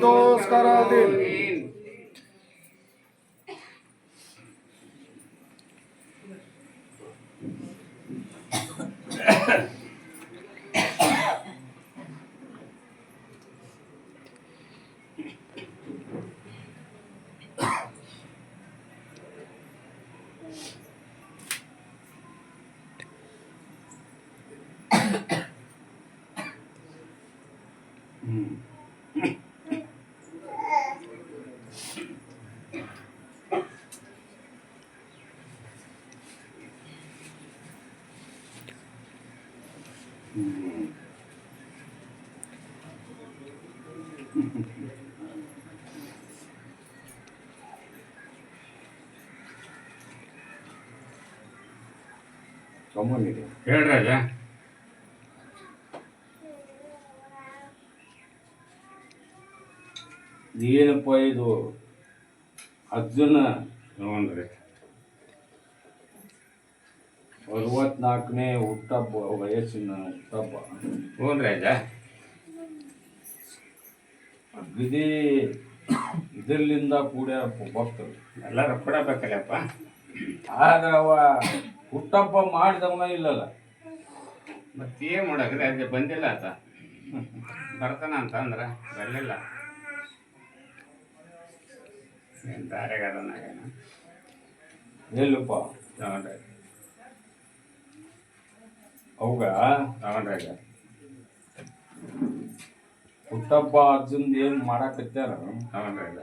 दोष करा दिन ಹೇಳ್ರಾಜ ಏನಪ್ಪ ಇದು ಅರ್ಜುನ ಹ್ಞೂನ್ರಿ 64ನೇ ಹುಟ್ಟಬ್ಬ ವಯಸ್ಸಿನ ಹುಟ್ಟಬ್ಬ ಹ್ಞೂನ್ರಾಜ ಅಗದಿ ಇದರಿಂದ ಕೂಡ್ಯಾರಪ್ಪ ಭಕ್ತರು ಎಲ್ಲರೂ ಕೊಡಬೇಕಲ್ಲಪ್ಪ. ಆದ್ರೆ ಅವ ಹುಟ್ಟಬ್ಬ ಮಾಡಿದವನ ಇಲ್ಲಲ್ಲ. ಮತ್ತೇನು ಮಾಡೋಕ್ರಿ ಅದೇ ಬಂದಿಲ್ಲ ಆತ ಬರ್ತಾನ ಅಂತ ಅಂದ್ರೆ ಬರಲಿಲ್ಲ. ಏನು ದಾರಿಗಾರನಾಗೇನ ಎಲ್ಲಪ್ಪ ಹ್ಞೂನ್ರಿ ಅವಾಗ ಹ್ಞೂನ್ರಾಜ ಹುಟ್ಟಬ್ಬ ಅರ್ಜುನ್ದು ಏನು ಮಾಡಾಕತ್ಯಾರ ಹ್ಞೂನ್ರಾಜ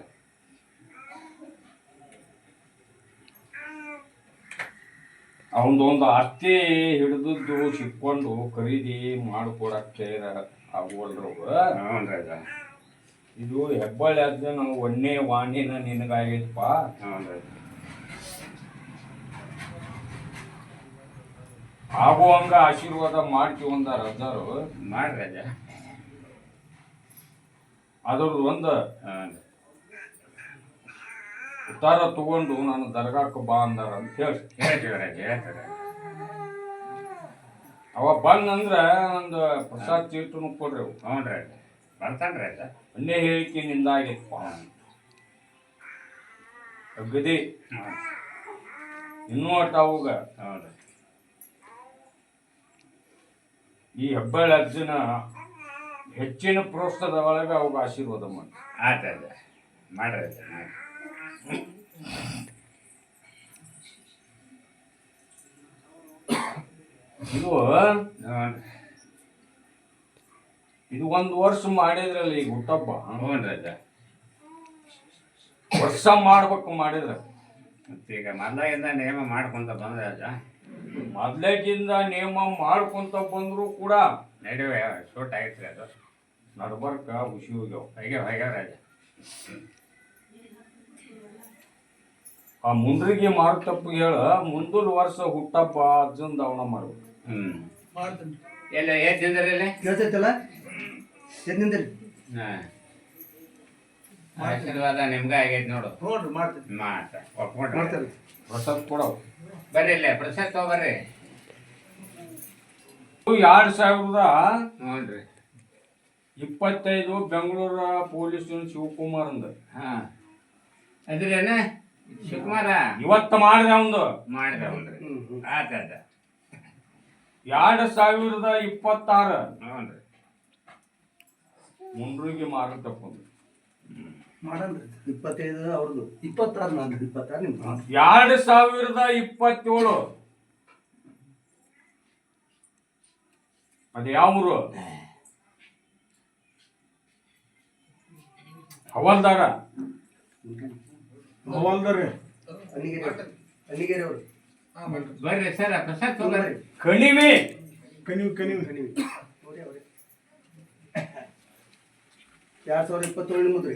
ಅವನದೊಂದು ಆಸ್ತಿ ಹಿಡಿದದ್ದು ಸಿಕ್ಕೊಂಡು ಖರೀದಿ ಮಾಡಿಕೊಡಕ್ಕೆ ಆಗುವಲ್ರವ. ಹ್ಞೂನ್ರಾಜ ಇದು ಹೆಬ್ಬಳ್ಳಿ ಆದ ನಾವು ಒನ್ನೇ ವಾಣಿನ ನಿನಗಾಗೈತಪ್ಪ. ಹ್ಞೂನ್ರಾಜ ಆಗುವಂಗ ಆಶೀರ್ವಾದ ಮಾಡ್ತೀವಿ ಒಂದ ರಜಾರು ಮಾಡ್ರಾಜ. ಅದ್ರದ್ದು ಒಂದು ಹ್ಞೂ ಉತ್ತಾರ ತಗೊಂಡು ನಾನು ದರ್ಗಾಕ್ಕೆ ಬಾ ಅಂದಾರ ಅಂತ ಹೇಳಿ ಹೇಳ್ತೀವಿ ರಾಜ ಹೇಳ್ತಾರೆ. ಅವ ಬಂದಂದ್ರ ಒಂದು ಪ್ರಸಾದ್ ಚೀಟನು ಕೊಡ್ರಿ ಅವು. ಹ್ಞೂನ್ರಾಜ ಬರ್ತಾನೆ ರಾಜ. ಅನ್ನೇ ಹೇಳಿಕೆ ನಿಂದಾಗೈತಪ್ಪ ಅಗದಿ ಇನ್ನೂ ಒಟ್ಟು ಅವಾಗ ಹೌದು ಈ ಹೆಬ್ಬಳ್ಳಿ ಅರ್ಜುನ ಹೆಚ್ಚಿನ ಪ್ರೋತ್ಸಾಹದ ಒಳಗೆ ಅವಾಗ ಆಶೀರ್ವಾದ ಮಾಡಿ ಆಯ್ತು ರಾಜ ಮಾಡ್ರಾಜ ಮಾಡಿ. ಇದು ಹ್ಞೂ ಇದು ಒಂದು ವರ್ಷ ಮಾಡಿದ್ರಲ್ಲ ಈಗ ಹುಟ್ಟಬ್ಬ. ಹ್ಞೂನ್ರಾಜ ವರ್ಷ ಮಾಡ್ಬೇಕು ಮಾಡಿದ್ರ ಮತ್ತೀಗ ಮೊದಲಾಗಿಂದ ನೇಮ ಮಾಡ್ಕೊಂತ ಬಂದ ರಾಜ. ಮೊದ್ಲೇಕಿಂದ ನೇಮ ಮಾಡ್ಕೊಂತ ಬಂದ್ರು ಕೂಡ ನಡೆಯುವ ಶೂಟ್ ಆಗಿತ್ತು ಅದು ನಡ್ಬರ್ಕ ಹುಷಿ ಹೋಗ್ಯಾವ. ಹಾಗೆ ರಾಜ. ಆ ಮುಂಡ್ರಿಗೆ ಮಾರುತಪ್ಪ ಹೇಳ ಮುಂದಿನ ವರ್ಷ ಹುಟ್ಟಬ್ಬ ಅರ್ಜುನ್ ಅವನ ಮಾಡ್ಬೇಕು. ಎಲ್ಲ ಏನ್ ತಿಂದ್ರಲ್ಲಿ ಕೇಳ್ತೈತಲ್ಲ ಎದ್ನಿಂದ್ರಿ ಹಾಂ ಆಶೀರ್ವಾದ ನಿಮ್ಗೆ ಆಗೈತೆ ನೋಡು. ನೋಡ್ರಿ ಮಾಡ್ತೀವಿ ಒಪ್ಕೊಂಡ್ರಿ ಮಾಡ್ತಾರೆ ಪ್ರಸಾದ್ ಕೊಡವ್ ಬರ್ರಿ ಇಲ್ಲೇ ಪ್ರಸಾದ್ ತಗೋಬರ್ರಿ. 2025 ಬೆಂಗಳೂರು ಪೊಲೀಸ್ ಶಿವಕುಮಾರ್ ಅಂದ ಹಾಂ ಅದ್ರೇನ ಶಿವಕುಮಾರ ಇವತ್ತು ಮಾಡಿದ ಅವಂದು ಮಾಡಿದವನ್ರಿ. ಆತ 2026 ಹ್ಞೂ ರೀ ಮುಂಡ್ರಿಗೆ ಮಾರುತಪ್ಪ ಮಾಡಲ್ರಿ 25 ಅವ್ರದ್ದು 26 ನಂದು 26 ನಿಮ್ದು 2027 ಅದು ಯಾವ ಊರು ಹವಲ್ದಾರ ಅಲ್ಲಿಗೆರೆ ಅವರು ಬರ್ರಿ ಸರ್ ಪ್ರಸಾದ್ ತಗೋಬರ್ರಿ. ಕಣಿವೆ ಕಣಿವಿ 2027 ನಿಮ್ಮದ್ರಿ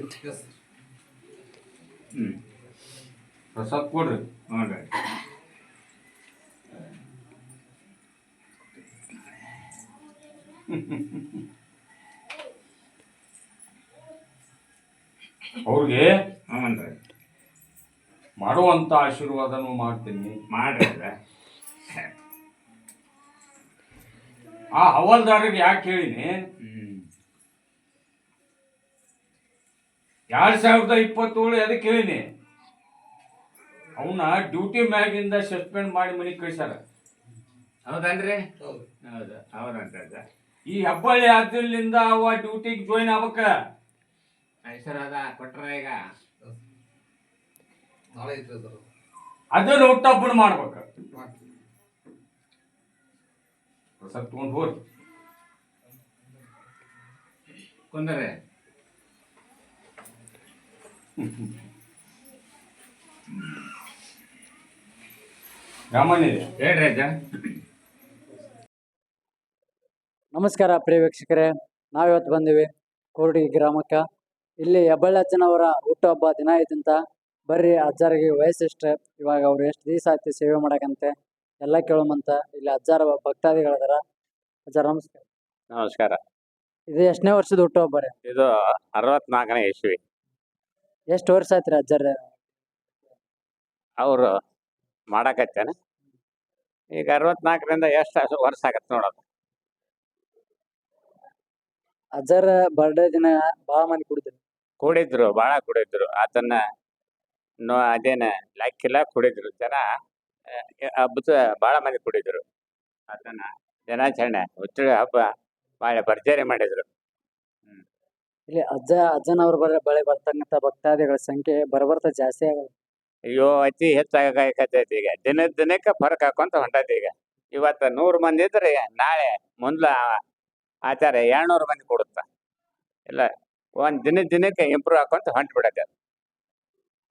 ಪ್ರಸಾದ್ ಕೊಡ್ರಿ. ಹ್ಞೂ ರೀ ಅವ್ರಿಗೆ ಹ್ಞೂ ರೀ ಮಾಡುವಂತ ಆಶೀರ್ವಾದನೂ ಮಾಡ್ತೀನಿ. ಮಾಡ್ರಿ ಆ ಹವಲ್ದಾರಿಗೆ ಯಾಕೆ ಹೇಳಿನಿ 2027 ಅದಕ್ಕೆ ಹೇಳಿನಿ ಅವನ ಡ್ಯೂಟಿ ಮ್ಯಾಗಿಂದ ಸಸ್ಪೆಂಡ್ ಮಾಡಿ ಮನೆಗೆ ಕಳ್ಸ್ಯಾರ. ಹೌದನ್ರಿ? ಹೌದು. ಹೌದು ಹೌದಂತ ಈ ಹೆಬ್ಬಳ್ಳಿ ಆದ್ರಿಂದ ಅವ ಡ್ಯೂಟಿಗೆ ಜಾಯಿನ್ ಆಗ್ಬೇಕ. ಹೆಸರದ ಕೊಟ್ರ ಈಗ ನಾಳೆ ಐತ್ರಿ ಅದ್ರ ಅದನ್ನ ಹುಟ್ಟಹಬ್ಬನ ಮಾಡ್ಬೇಕ. ಮಾಡ್ತೀವಿ. ಪ್ರಸಾದ ತಗೊಂಡು ಹೋರಿ. ಕುಂದರೆ ರಾಮಣ್ಣಿದೆ ಹೇಳ್ರಿ ಅಜ್ಜ. ನಮಸ್ಕಾರ ಪ್ರಿಯ ವೀಕ್ಷಕರೇ, ನಾವಿವತ್ತು ಬಂದಿವಿ ಕೋರ್ಡಿ ಗ್ರಾಮಕ್ಕೆ. ಇಲ್ಲಿ ಹೆಬ್ಬಳ್ಳಿ ಅಜ್ಜನವರ ಹುಟ್ಟುಹಬ್ಬ ದಿನ ಐತಂತ. ಬರ್ರಿ ಅಜ್ಜಾರಿಗೆ ವಯಸ್ಸೆಷ್ಟು, ಇವಾಗ ಅವ್ರು ಎಷ್ಟು ದಿವಸ ಆಯ್ತು ಸೇವೆ ಮಾಡಕಂತೆ ಎಲ್ಲ ಕೇಳೋಮಂತ. ಇಲ್ಲಿ ಅಜ್ಜಾರ ಭಕ್ತಾದಿಗಳದಾರ. ಅಜ್ಜಾರ ನಮಸ್ಕಾರ. ನಮಸ್ಕಾರ. ಇದು ಎಷ್ಟನೇ ವರ್ಷದ ಹುಟ್ಟುಹಬ್ಬ ರೀ? ಇದು 64ನೇ ಇಸ್ವಿ. ಎಷ್ಟು ವರ್ಷ ಆಯ್ತು ಅಜ್ಜಾರ? ಅವರು ಮಾಡಕತ್ತೇನೆ ಈಗ 64ರಿಂದ ಎಷ್ಟು ವರ್ಷ ಆಗತ್ತೆ ನೋಡೋದು. ಅಜ್ಜಾರ ಬರ್ಡೇ ದಿನ ಭಾಳ ಮಂದಿ ಕುಡಿದ್ರು. ಭಾಳ ಕುಡಿದ್ರು. ಅದನ್ನ ಅದೇನ ಲೆಕ್ಕಿಲ್ಲ, ಕುಡಿದ್ರು ಜನ. ಹಬ್ಬದ ಭಾಳ ಮಂದಿ ಕುಡಿದ್ರು. ಅದನ್ನ ದಿನಾಚರಣೆ ಹುಚ್ಚ ಹಬ್ಬ ಭಾಳ ಭರ್ಜರಿ ಮಾಡಿದ್ರು. ಇಲ್ಲಿ ಅಜ್ಜನವ್ರ ಬಳಿ ಬರ್ತಕ್ಕಂಥ ಭಕ್ತಾದಿಗಳ ಸಂಖ್ಯೆ ಬರ್ಬರ್ತಾ ಜಾಸ್ತಿ ಆಗಲ್ಲ. ಅಯ್ಯೋ, ಅತಿ ಹೆಚ್ಚಾಗತೈತಿ. ಈಗ ದಿನಕ್ಕೆ ಫರಕ್ ಹಾಕೊಂತ ಹೊಂಟೈತಿ. ಈಗ ಇವತ್ತು 100 ಮಂದಿ ಇದ್ರೆ ನಾಳೆ ಮುಂದ್ಲ ಆಚಾರ 200 ಮಂದಿ ಕೊಡುತ್ತ. ಇಲ್ಲ, ಒಂದ್ ದಿನಕ್ಕೆ ಇಂಪ್ರೂವ್ ಹಾಕೊಂತ ಹೊಂಟ್ ಬಿಡತ್ತೆ.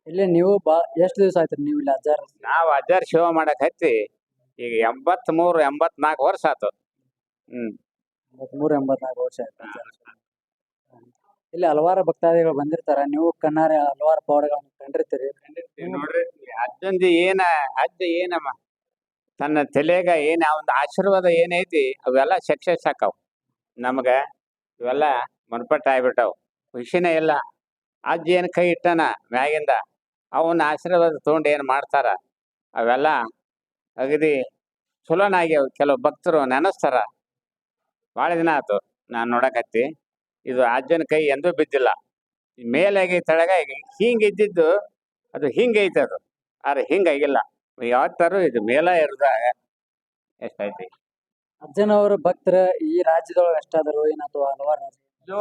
ಇಲ್ಲಿ ನೀವು ಎಷ್ಟು ದಿವಸ ಆಯ್ತು ನೀವು ಇಲ್ಲಿ ಅಜ್ಜಾರ? ನಾವು ಅಜ್ಜಾರ ಸೇವೆ ಮಾಡಕ್ ಹತ್ತಿ ಈಗ 83-84 ವರ್ಷ ಆತು. 83-84 ವರ್ಷ ಆಯ್ತು. ಇಲ್ಲಿ ಹಲವಾರು ಭಕ್ತಾದಿಗಳು ಬಂದಿರ್ತಾರ. ನೀವು ಕಣ್ಣಾರೆ ಹಲವಾರು ಪವಾಡಗಳನ್ನು ಕಂಡಿರ್ತೀರಿ. ನೋಡ್ರಿ, ಅಜ್ಜ ಏನಮ್ಮ ತನ್ನ ತಲೆಗ ಒಂದು ಆಶೀರ್ವಾದ ಏನೈತಿ ಅವೆಲ್ಲ ಸಕ್ಸಸ್ ಆಕಾವ್. ನಮಗ ಇವೆಲ್ಲ ಮನ್ಪಟ್ಟ ಆಗ್ಬಿಟ್ಟಾವ್. ಖುಷಿನೇ ಇಲ್ಲ. ಅಜ್ಜ ಏನ್ ಕೈ ಇಟ್ಟನ ಮ್ಯಾಗಿಂದ ಅವನ ಆಶೀರ್ವಾದ ತಗೊಂಡು ಏನ್ ಮಾಡ್ತಾರ ಅವೆಲ್ಲ ಅಗದಿ ಚಲೋನಾಗ್ಯಾವ. ಕೆಲವು ಭಕ್ತರು ನೆನೆಸ್ತಾರ. ಭಾಳ ದಿನ ಆಯ್ತು ನಾನು ನೋಡಕತ್ತಿ. ಇದು ಅಜ್ಜನ ಕೈ ಎಂದೂ ಬಿದ್ದಿಲ್ಲ. ಮೇಲಾಗಿ ತಳಗ ಹಿಂಗಿದ್ದಿದ್ದು ಅದು ಹಿಂಗೈತೆ. ಅದು ಆದ್ರೆ ಹಿಂಗಾಗಿಲ್ಲ. ಯಾವತ್ತಾರು ಇದು ಮೇಲ ಇರದ ಎಷ್ಟೈತಿ. ಅಜ್ಜನವರು ಭಕ್ತರ ಈ ರಾಜ್ಯದೊಳಗೆ ಎಷ್ಟಾದರು ಅಥವಾ ಹಲವಾರು? ಇದು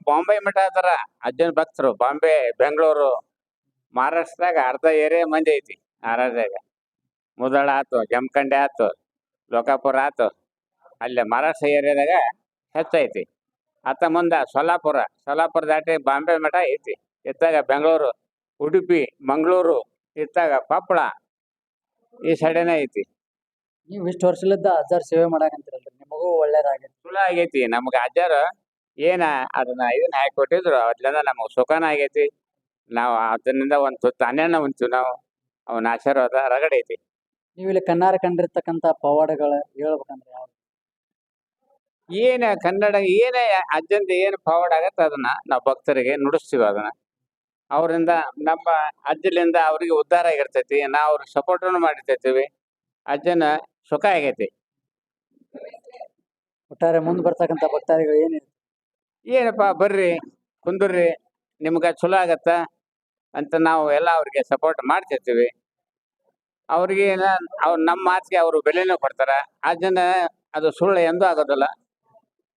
ಬಾಂಬೆ ಮಠ ಅದಾರ ಅಜ್ಜನ ಭಕ್ತರು. ಬಾಂಬೆ, ಬೆಂಗಳೂರು, ಮಹಾರಾಷ್ಟ್ರದಾಗ ಅರ್ಧ ಏರಿಯಾ ಮಂದಿ ಐತಿ. ಮಹಾರಾಷ್ಟ್ರದಾಗ ಮುದಳ ಆತು, ಜಮಖಂಡಿ ಆತು, ಲೋಕಾಪುರ ಆತು. ಅಲ್ಲೇ ಮಹಾರಾಷ್ಟ್ರ ಏರಿಯಾದಾಗ ಹೆಚ್ಚೈತಿ. ಅತ್ತ ಮುಂದೆ ಸೊಲ್ಲಾಪುರ ದಾಟಿ ಬಾಂಬೆ ಮಠ ಐತಿ. ಇತ್ತಾಗ ಬೆಂಗಳೂರು, ಉಡುಪಿ, ಮಂಗಳೂರು, ಇತ್ತಾಗ ಕೊಪ್ಪಳ ಈ ಸೈಡೇನೆ ಐತಿ. ನೀವು ಇಷ್ಟು ವರ್ಷಲಿದ್ದ ಅಜ್ಜಾರ ಸೇವೆ ಮಾಡಾಕಂತೀರಲ್ರಿ, ನಿಮಗೂ ಒಳ್ಳೇದಾಗೈತಿ. ಚಲೋ ಆಗೈತಿ. ನಮ್ಗೆ ಅಜ್ಜಾರ ಅದನ್ನ ಇದನ್ನ ಹಾಕಿ ಕೊಟ್ಟಿದ್ರು. ಅದ್ರಿಂದ ನಮಗೆ ಸುಖನ ಆಗೈತಿ. ನಾವು ಅದರಿಂದ ಒಂದು ತುತ್ತು ಅನ್ನನ ಉಂಟು. ನಾವು ಅವನ ಆಶೀರ್ವಾದ ರಗಡೈತಿ. ನೀವು ಇಲ್ಲಿ ಕಣ್ಣಾರೆ ಕಂಡಿರ್ತಕ್ಕಂಥ ಪವಾಡಗಳು ಹೇಳ್ಬೇಕಂದ್ರೆ ಯಾವ? ಕನ್ನಡ ಅಜ್ಜಂದ ಪವಾಡ ಆಗತ್ತೆ ಅದನ್ನ ನಾವು ಭಕ್ತರಿಗೆ ನುಡಿಸ್ತೀವಿ. ಅದನ್ನ ಅವರಿಂದ ನಮ್ಮ ಅಜ್ಜಲಿಂದ ಅವ್ರಿಗೆ ಉದ್ಧಾರ ಆಗಿರ್ತೈತಿ. ನಾವು ಅವ್ರಿಗೆ ಸಪೋರ್ಟನ್ನು ಮಾಡಿರ್ತೀವಿ. ಅಜ್ಜನ ಸುಖ ಆಗೈತಿ. ಒಟ್ಟಾರೆ ಮುಂದೆ ಬರ್ತಕ್ಕಂಥ ಭಕ್ತಾದಿಗಳು ಏನಪ್ಪ ಬರ್ರಿ ಕುಂದ್ರಿ, ನಿಮ್ಗೆ ಚಲೋ ಆಗತ್ತ ಅಂತ ನಾವು ಎಲ್ಲ ಅವ್ರಿಗೆ ಸಪೋರ್ಟ್ ಮಾಡ್ತಿರ್ತೀವಿ. ಅವ್ರಿಗೆ ಅವ್ರು ನಮ್ಮ ಮಾತಿಗೆ ಅವರು ಬೆಲೆನೂ ಕೊಡ್ತಾರ. ಅಜ್ಜನ ಅದು ಸುಳ್ಳು ಎಂದೂ ಆಗೋದಿಲ್ಲ.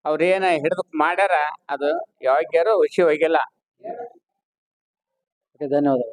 ಅವ್ರೇನ ಹಿಡಿದು ಮಾಡ್ಯಾರ ಅದು ಯಾವಾಗ್ಯಾರು ಹುಷಿ ಹೋಗಿಲ್ಲ. ಧನ್ಯವಾದಗಳು.